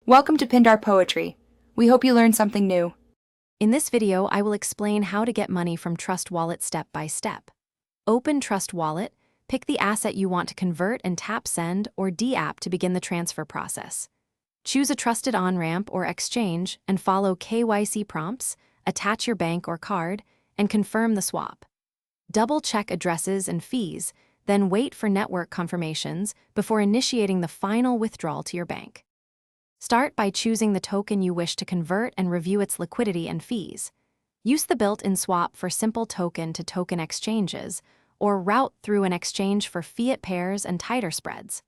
Welcome to Pindar Poetry. We hope you learned something new. In this video, I will explain how to get money from Trust Wallet step by step. Open Trust Wallet, pick the asset you want to convert and tap Send or D-App to begin the transfer process. Choose a trusted on-ramp or exchange and follow KYC prompts, attach your bank or card, and confirm the swap. Double-check addresses and fees, then wait for network confirmations before initiating the final withdrawal to your bank. Start by choosing the token you wish to convert and review its liquidity and fees. Use the built-in swap for simple token-to-token exchanges, or route through an exchange for fiat pairs and tighter spreads.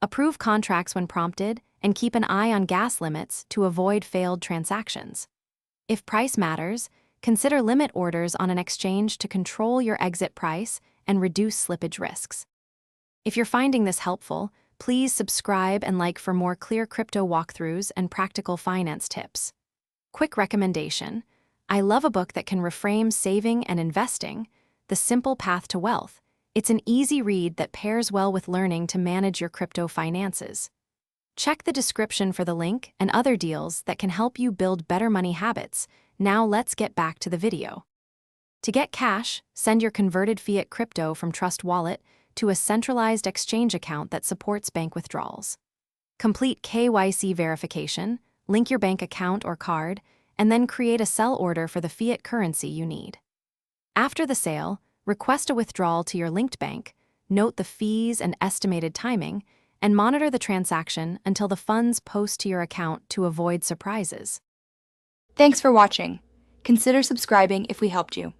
Approve contracts when prompted, and keep an eye on gas limits to avoid failed transactions. If price matters, consider limit orders on an exchange to control your exit price and reduce slippage risks. If you're finding this helpful, please subscribe and like for more clear crypto walkthroughs and practical finance tips. Quick recommendation: I love a book that can reframe saving and investing, The Simple Path to Wealth. It's an easy read that pairs well with learning to manage your crypto finances. Check the description for the link and other deals that can help you build better money habits. Now let's get back to the video. To get cash, send your converted fiat crypto from Trust Wallet to a centralized exchange account that supports bank withdrawals. Complete KYC verification, link your bank account or card, and then create a sell order for the fiat currency you need. After the sale, request a withdrawal to your linked bank, note the fees and estimated timing, and monitor the transaction until the funds post to your account to avoid surprises. Thanks for watching. Consider subscribing if we helped you.